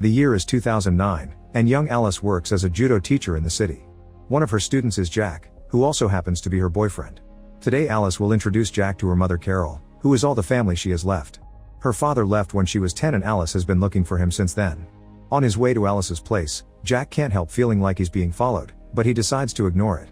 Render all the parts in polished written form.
The year is 2009, and young Alice works as a judo teacher in the city. One of her students is Jack, who also happens to be her boyfriend. Today Alice will introduce Jack to her mother Carol, who is all the family she has left. Her father left when she was 10 and Alice has been looking for him since then. On his way to Alice's place, Jack can't help feeling like he's being followed, but he decides to ignore it.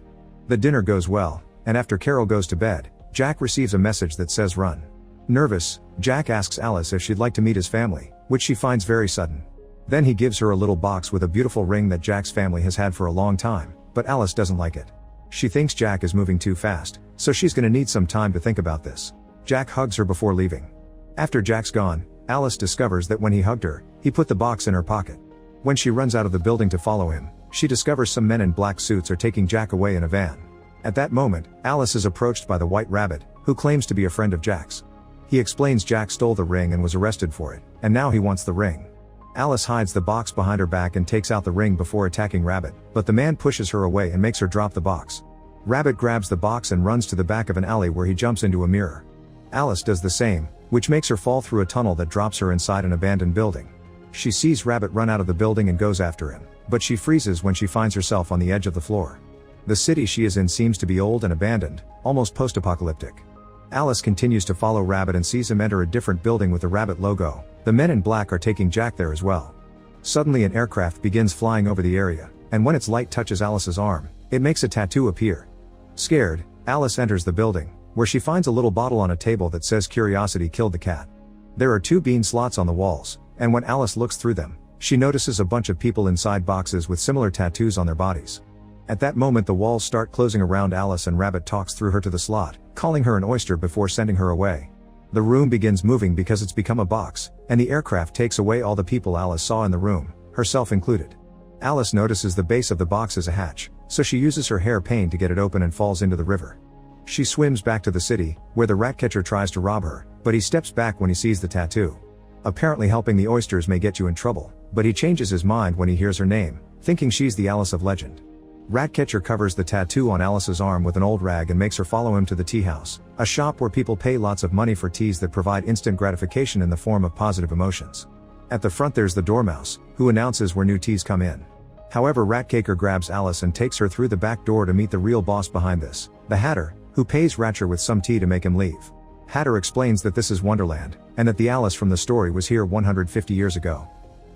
The dinner goes well, and after Carol goes to bed, Jack receives a message that says run. Nervous, Jack asks Alice if she'd like to meet his family, which she finds very sudden. Then he gives her a little box with a beautiful ring that Jack's family has had for a long time, but Alice doesn't like it. She thinks Jack is moving too fast, so she's gonna need some time to think about this. Jack hugs her before leaving. After Jack's gone, Alice discovers that when he hugged her, he put the box in her pocket. When she runs out of the building to follow him, she discovers some men in black suits are taking Jack away in a van. At that moment, Alice is approached by the White Rabbit, who claims to be a friend of Jack's. He explains Jack stole the ring and was arrested for it, and now he wants the ring. Alice hides the box behind her back and takes out the ring before attacking Rabbit, but the man pushes her away and makes her drop the box. Rabbit grabs the box and runs to the back of an alley where he jumps into a mirror. Alice does the same, which makes her fall through a tunnel that drops her inside an abandoned building. She sees Rabbit run out of the building and goes after him, but she freezes when she finds herself on the edge of the floor. The city she is in seems to be old and abandoned, almost post-apocalyptic. Alice continues to follow Rabbit and sees him enter a different building with the Rabbit logo. The men in black are taking Jack there as well. Suddenly an aircraft begins flying over the area, and when its light touches Alice's arm, it makes a tattoo appear. Scared, Alice enters the building, where she finds a little bottle on a table that says "Curiosity killed the cat." There are 2 bean slots on the walls, and when Alice looks through them, she notices a bunch of people inside boxes with similar tattoos on their bodies. At that moment the walls start closing around Alice and Rabbit talks through her to the slot, calling her an oyster before sending her away. The room begins moving because it's become a box, and the aircraft takes away all the people Alice saw in the room, herself included. Alice notices the base of the box is a hatch, so she uses her hairpin to get it open and falls into the river. She swims back to the city, where the ratcatcher tries to rob her, but he steps back when he sees the tattoo. Apparently helping the oysters may get you in trouble, but he changes his mind when he hears her name, thinking she's the Alice of legend. Ratcatcher covers the tattoo on Alice's arm with an old rag and makes her follow him to the tea house, a shop where people pay lots of money for teas that provide instant gratification in the form of positive emotions. At the front there's the dormouse, who announces where new teas come in. However, Ratcatcher grabs Alice and takes her through the back door to meet the real boss behind this, the Hatter, who pays Ratcher with some tea to make him leave. Hatter explains that this is Wonderland, and that the Alice from the story was here 150 years ago.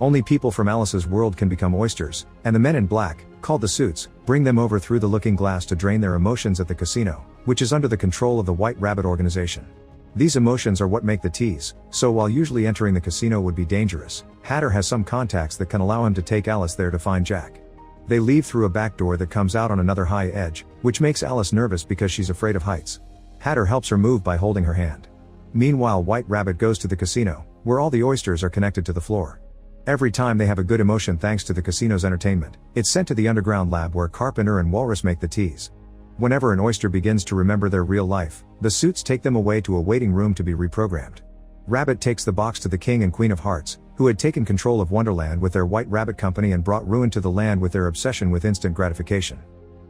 Only people from Alice's world can become oysters, and the men in black, called the Suits, bring them over through the looking glass to drain their emotions at the casino, which is under the control of the White Rabbit organization. These emotions are what make the teas, so while usually entering the casino would be dangerous, Hatter has some contacts that can allow him to take Alice there to find Jack. They leave through a back door that comes out on another high edge, which makes Alice nervous because she's afraid of heights. Hatter helps her move by holding her hand. Meanwhile, White Rabbit goes to the casino, where all the oysters are connected to the floor. Every time they have a good emotion thanks to the casino's entertainment, it's sent to the underground lab where Carpenter and Walrus make the teas. Whenever an oyster begins to remember their real life, the Suits take them away to a waiting room to be reprogrammed. Rabbit takes the box to the King and Queen of Hearts, who had taken control of Wonderland with their White Rabbit Company and brought ruin to the land with their obsession with instant gratification.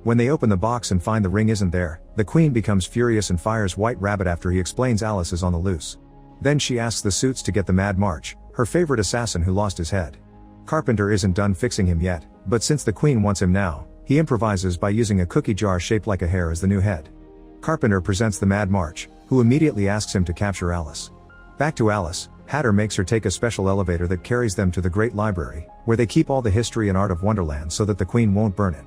When they open the box and find the ring isn't there, the Queen becomes furious and fires White Rabbit after he explains Alice is on the loose. Then she asks the Suits to get the Mad March, her favorite assassin who lost his head. Carpenter isn't done fixing him yet, but since the Queen wants him now, he improvises by using a cookie jar shaped like a hare as the new head. Carpenter presents the Mad March, who immediately asks him to capture Alice. Back to Alice, Hatter makes her take a special elevator that carries them to the Great Library, where they keep all the history and art of Wonderland so that the Queen won't burn it.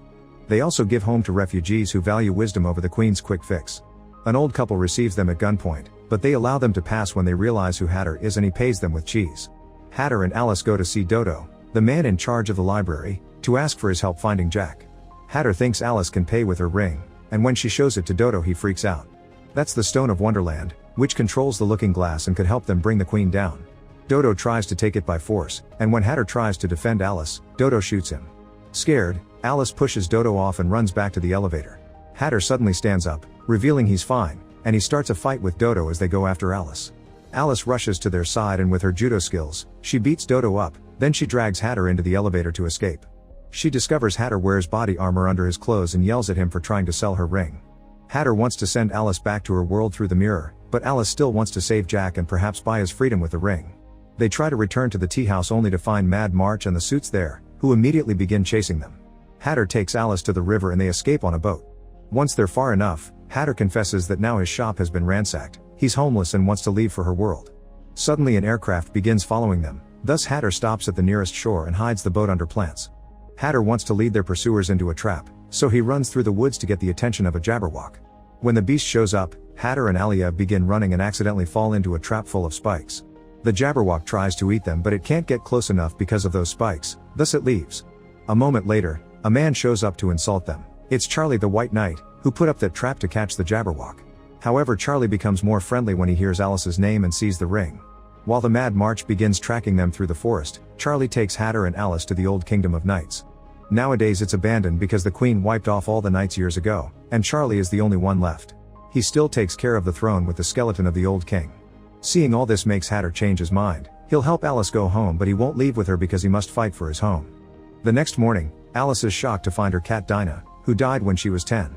They also give home to refugees who value wisdom over the Queen's quick fix. An old couple receives them at gunpoint, but they allow them to pass when they realize who Hatter is and he pays them with cheese. Hatter and Alice go to see Dodo, the man in charge of the library, to ask for his help finding Jack. Hatter thinks Alice can pay with her ring, and when she shows it to Dodo he freaks out. That's the Stone of Wonderland, which controls the looking glass and could help them bring the Queen down. Dodo tries to take it by force, and when Hatter tries to defend Alice, Dodo shoots him. Scared, Alice pushes Dodo off and runs back to the elevator. Hatter suddenly stands up, revealing he's fine, and he starts a fight with Dodo as they go after Alice. Alice rushes to their side and with her judo skills, she beats Dodo up, then she drags Hatter into the elevator to escape. She discovers Hatter wears body armor under his clothes and yells at him for trying to sell her ring. Hatter wants to send Alice back to her world through the mirror, but Alice still wants to save Jack and perhaps buy his freedom with the ring. They try to return to the tea house only to find Mad March and the suits there, who immediately begin chasing them. Hatter takes Alice to the river and they escape on a boat. Once they're far enough, Hatter confesses that now his shop has been ransacked, he's homeless and wants to leave for her world. Suddenly an aircraft begins following them, thus Hatter stops at the nearest shore and hides the boat under plants. Hatter wants to lead their pursuers into a trap, so he runs through the woods to get the attention of a Jabberwock. When the beast shows up, Hatter and Alia begin running and accidentally fall into a trap full of spikes. The Jabberwock tries to eat them but it can't get close enough because of those spikes, thus it leaves. A moment later, a man shows up to insult them. It's Charlie the White Knight, who put up that trap to catch the Jabberwock. However, Charlie becomes more friendly when he hears Alice's name and sees the ring. While the Mad March begins tracking them through the forest, Charlie takes Hatter and Alice to the old kingdom of knights. Nowadays it's abandoned because the queen wiped off all the knights years ago, and Charlie is the only one left. He still takes care of the throne with the skeleton of the old king. Seeing all this makes Hatter change his mind. He'll help Alice go home but he won't leave with her because he must fight for his home. The next morning, Alice is shocked to find her cat Dinah, who died when she was 10.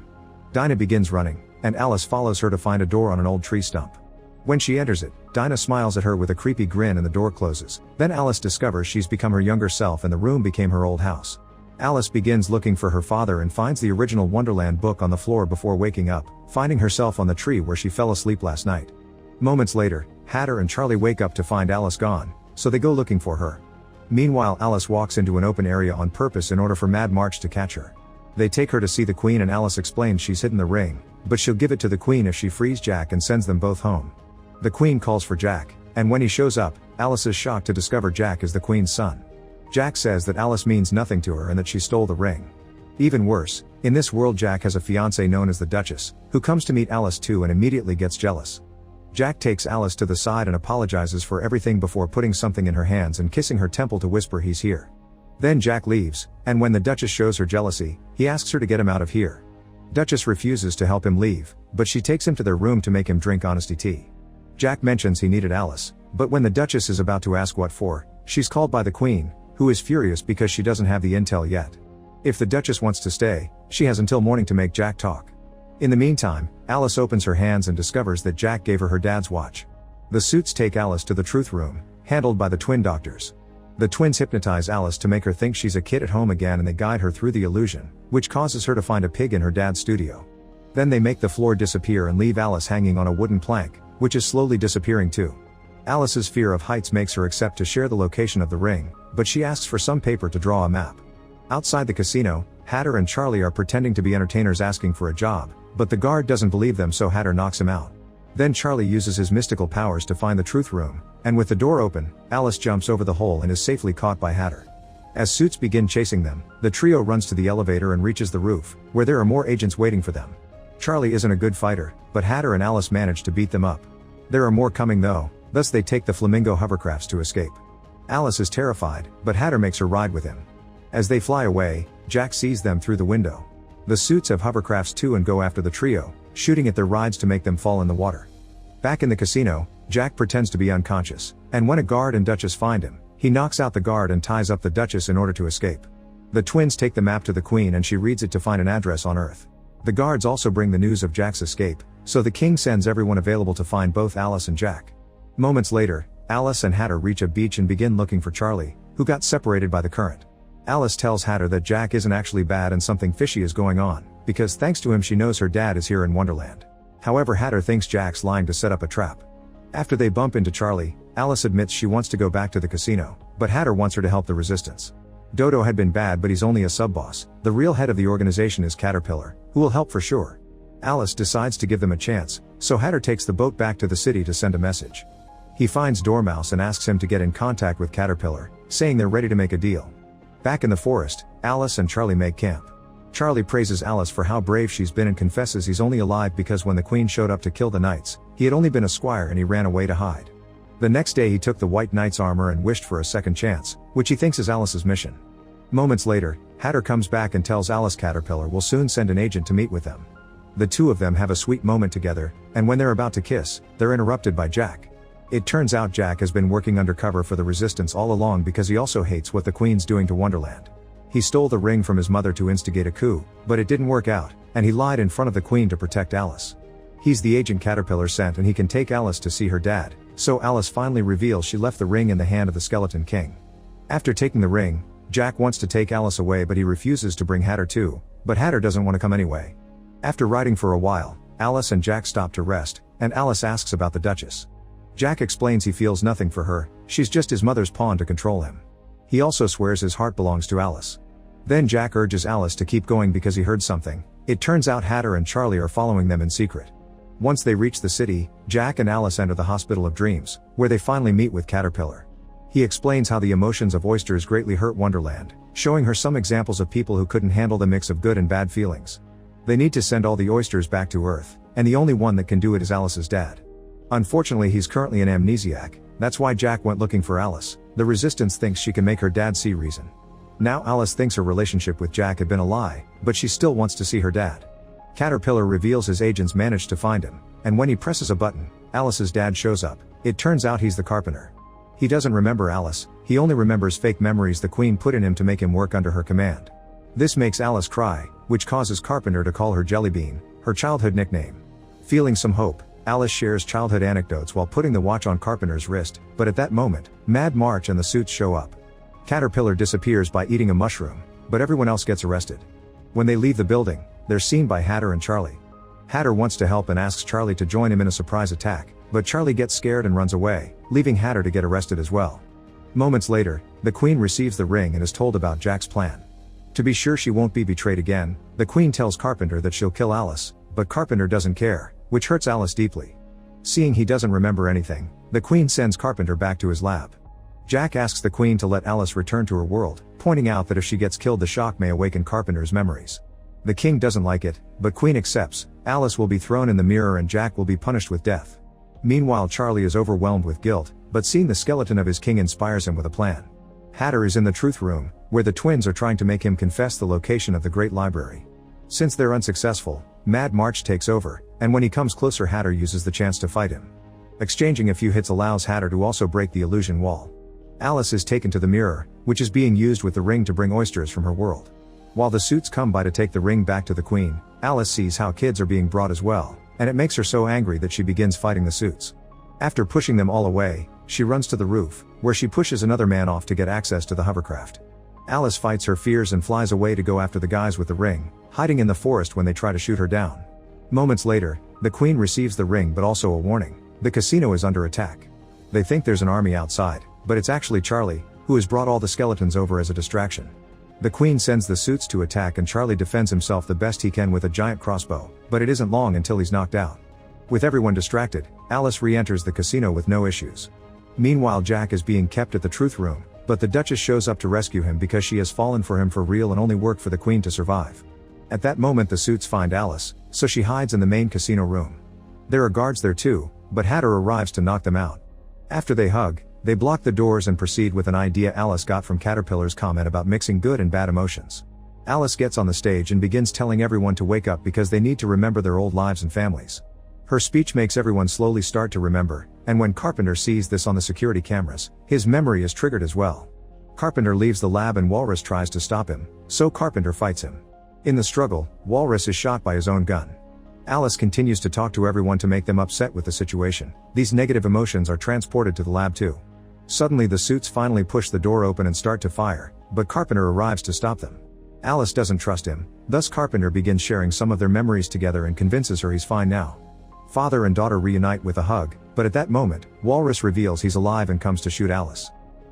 Dinah begins running, and Alice follows her to find a door on an old tree stump. When she enters it, Dinah smiles at her with a creepy grin and the door closes. Then Alice discovers she's become her younger self and the room became her old house. Alice begins looking for her father and finds the original Wonderland book on the floor before waking up, finding herself on the tree where she fell asleep last night. Moments later, Hatter and Charlie wake up to find Alice gone, so they go looking for her. Meanwhile, Alice walks into an open area on purpose in order for Mad March to catch her. They take her to see the queen and Alice explains she's hidden the ring, but she'll give it to the queen if she frees Jack and sends them both home. The queen calls for Jack, and when he shows up, Alice is shocked to discover Jack is the queen's son. Jack says that Alice means nothing to her and that she stole the ring. Even worse, in this world Jack has a fiancée known as the Duchess, who comes to meet Alice too and immediately gets jealous. Jack takes Alice to the side and apologizes for everything before putting something in her hands and kissing her temple to whisper he's here. Then Jack leaves, and when the Duchess shows her jealousy, he asks her to get him out of here. Duchess refuses to help him leave, but she takes him to their room to make him drink honesty tea. Jack mentions he needed Alice, but when the Duchess is about to ask what for, she's called by the Queen, who is furious because she doesn't have the intel yet. If the Duchess wants to stay, she has until morning to make Jack talk. In the meantime, Alice opens her hands and discovers that Jack gave her her dad's watch. The suits take Alice to the truth room, handled by the twin doctors. The twins hypnotize Alice to make her think she's a kid at home again and they guide her through the illusion, which causes her to find a pig in her dad's studio. Then they make the floor disappear and leave Alice hanging on a wooden plank, which is slowly disappearing too. Alice's fear of heights makes her accept to share the location of the ring, but she asks for some paper to draw a map. Outside the casino, Hatter and Charlie are pretending to be entertainers asking for a job, but the guard doesn't believe them so Hatter knocks him out. Then Charlie uses his mystical powers to find the truth room, and with the door open, Alice jumps over the hole and is safely caught by Hatter. As suits begin chasing them, the trio runs to the elevator and reaches the roof, where there are more agents waiting for them. Charlie isn't a good fighter, but Hatter and Alice manage to beat them up. There are more coming though, thus they take the flamingo hovercrafts to escape. Alice is terrified, but Hatter makes her ride with him. As they fly away, Jack sees them through the window. The suits have hovercrafts too and go after the trio, shooting at their rides to make them fall in the water. Back in the casino, Jack pretends to be unconscious, and when a guard and Duchess find him, he knocks out the guard and ties up the Duchess in order to escape. The twins take the map to the Queen and she reads it to find an address on Earth. The guards also bring the news of Jack's escape, so the king sends everyone available to find both Alice and Jack. Moments later, Alice and Hatter reach a beach and begin looking for Charlie, who got separated by the current. Alice tells Hatter that Jack isn't actually bad and something fishy is going on, because thanks to him she knows her dad is here in Wonderland. However, Hatter thinks Jack's lying to set up a trap. After they bump into Charlie, Alice admits she wants to go back to the casino, but Hatter wants her to help the resistance. Dodo had been bad but he's only a sub-boss. The real head of the organization is Caterpillar, who will help for sure. Alice decides to give them a chance, so Hatter takes the boat back to the city to send a message. He finds Dormouse and asks him to get in contact with Caterpillar, saying they're ready to make a deal. Back in the forest, Alice and Charlie make camp. Charlie praises Alice for how brave she's been and confesses he's only alive because when the Queen showed up to kill the knights, he had only been a squire and he ran away to hide. The next day he took the White Knight's armor and wished for a second chance, which he thinks is Alice's mission. Moments later, Hatter comes back and tells Alice Caterpillar will soon send an agent to meet with them. The two of them have a sweet moment together, and when they're about to kiss, they're interrupted by Jack. It turns out Jack has been working undercover for the resistance all along because he also hates what the Queen's doing to Wonderland. He stole the ring from his mother to instigate a coup, but it didn't work out, and he lied in front of the Queen to protect Alice. He's the agent Caterpillar sent and he can take Alice to see her dad, So Alice finally reveals she left the ring in the hand of the Skeleton King. After taking the ring, Jack wants to take Alice away, but he refuses to bring Hatter too, but Hatter doesn't want to come anyway. After riding for a while, Alice and Jack stop to rest, and Alice asks about the Duchess. Jack explains he feels nothing for her, she's just his mother's pawn to control him. He also swears his heart belongs to Alice. Then Jack urges Alice to keep going because he heard something. It turns out Hatter and Charlie are following them in secret. Once they reach the city, Jack and Alice enter the Hospital of Dreams, where they finally meet with Caterpillar. He explains how the emotions of oysters greatly hurt Wonderland, showing her some examples of people who couldn't handle the mix of good and bad feelings. They need to send all the oysters back to Earth, and the only one that can do it is Alice's dad. Unfortunately, he's currently an amnesiac, that's why Jack went looking for Alice. The Resistance thinks she can make her dad see reason. Now Alice thinks her relationship with Jack had been a lie, but she still wants to see her dad. Caterpillar reveals his agents managed to find him, and when he presses a button, Alice's dad shows up. It turns out he's the carpenter. He doesn't remember Alice, he only remembers fake memories the Queen put in him to make him work under her command. This makes Alice cry, which causes Carpenter to call her Jellybean, her childhood nickname. Feeling some hope, Alice shares childhood anecdotes while putting the watch on Carpenter's wrist, but at that moment, Mad March and the suits show up. Caterpillar disappears by eating a mushroom, but everyone else gets arrested. When they leave the building, they're seen by Hatter and Charlie. Hatter wants to help and asks Charlie to join him in a surprise attack, but Charlie gets scared and runs away, leaving Hatter to get arrested as well. Moments later, the Queen receives the ring and is told about Jack's plan. To be sure she won't be betrayed again, the Queen tells Carpenter that she'll kill Alice, but Carpenter doesn't care, which hurts Alice deeply. Seeing he doesn't remember anything, the Queen sends Carpenter back to his lab. Jack asks the Queen to let Alice return to her world, pointing out that if she gets killed the shock may awaken Carpenter's memories. The King doesn't like it, but Queen accepts. Alice will be thrown in the mirror and Jack will be punished with death. Meanwhile, Charlie is overwhelmed with guilt, but seeing the skeleton of his king inspires him with a plan. Hatter is in the truth room, where the twins are trying to make him confess the location of the Great Library. Since they're unsuccessful, Mad March takes over, and when he comes closer Hatter uses the chance to fight him. Exchanging a few hits allows Hatter to also break the illusion wall. Alice is taken to the mirror, which is being used with the ring to bring oysters from her world. While the suits come by to take the ring back to the Queen, Alice sees how kids are being brought as well, and it makes her so angry that she begins fighting the suits. After pushing them all away, she runs to the roof, where she pushes another man off to get access to the hovercraft. Alice fights her fears and flies away to go after the guys with the ring, hiding in the forest when they try to shoot her down. Moments later, the Queen receives the ring but also a warning. The casino is under attack. They think there's an army outside, but it's actually Charlie, who has brought all the skeletons over as a distraction. The Queen sends the suits to attack and Charlie defends himself the best he can with a giant crossbow, but it isn't long until he's knocked out. With everyone distracted, Alice re-enters the casino with no issues. Meanwhile, Jack is being kept at the truth room, but the Duchess shows up to rescue him because she has fallen for him for real and only worked for the Queen to survive. At that moment the suits find Alice, so she hides in the main casino room. There are guards there too, but Hatter arrives to knock them out. After they hug, they block the doors and proceed with an idea Alice got from Caterpillar's comment about mixing good and bad emotions. Alice gets on the stage and begins telling everyone to wake up because they need to remember their old lives and families. Her speech makes everyone slowly start to remember, and when Carpenter sees this on the security cameras, his memory is triggered as well. Carpenter leaves the lab and Walrus tries to stop him, so Carpenter fights him. In the struggle, Walrus is shot by his own gun. Alice continues to talk to everyone to make them upset with the situation. These negative emotions are transported to the lab too. Suddenly the suits finally push the door open and start to fire, but Carpenter arrives to stop them. Alice doesn't trust him, thus Carpenter begins sharing some of their memories together and convinces her he's fine now. Father and daughter reunite with a hug, but at that moment, Walrus reveals he's alive and comes to shoot Alice.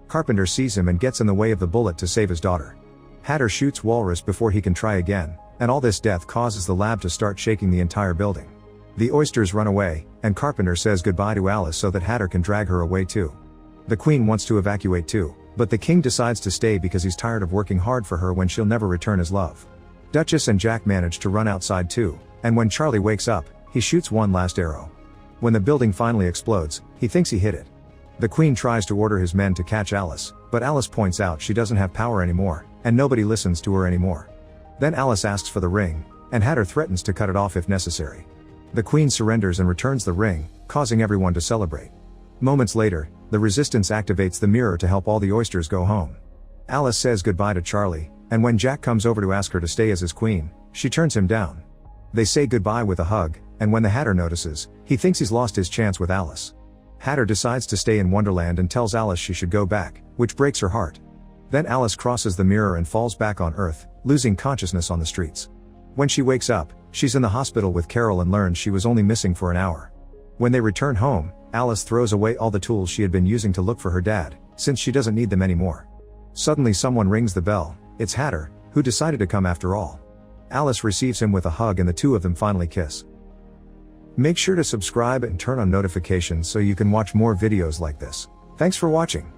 Carpenter sees him and gets in the way of the bullet to save his daughter. Hatter shoots Walrus before he can try again, and all this death causes the lab to start shaking the entire building. The oysters run away, and Carpenter says goodbye to Alice so that Hatter can drag her away too. The Queen wants to evacuate too, but the King decides to stay because he's tired of working hard for her when she'll never return his love. Duchess and Jack manage to run outside too, and when Charlie wakes up, he shoots one last arrow. When the building finally explodes, he thinks he hit it. The Queen tries to order his men to catch Alice, but Alice points out she doesn't have power anymore, and nobody listens to her anymore. Then Alice asks for the ring, and Hatter threatens to cut it off if necessary. The Queen surrenders and returns the ring, causing everyone to celebrate. Moments later, the Resistance activates the mirror to help all the oysters go home. Alice says goodbye to Charlie, and when Jack comes over to ask her to stay as his queen, she turns him down. They say goodbye with a hug, and when the Hatter notices, he thinks he's lost his chance with Alice. Hatter decides to stay in Wonderland and tells Alice she should go back, which breaks her heart. Then Alice crosses the mirror and falls back on Earth, losing consciousness on the streets. When she wakes up, she's in the hospital with Carol and learns she was only missing for an hour. When they return home, Alice throws away all the tools she had been using to look for her dad, since she doesn't need them anymore. Suddenly someone rings the bell. It's Hatter, who decided to come after all. Alice receives him with a hug and the two of them finally kiss. Make sure to subscribe and turn on notifications so you can watch more videos like this. Thanks for watching.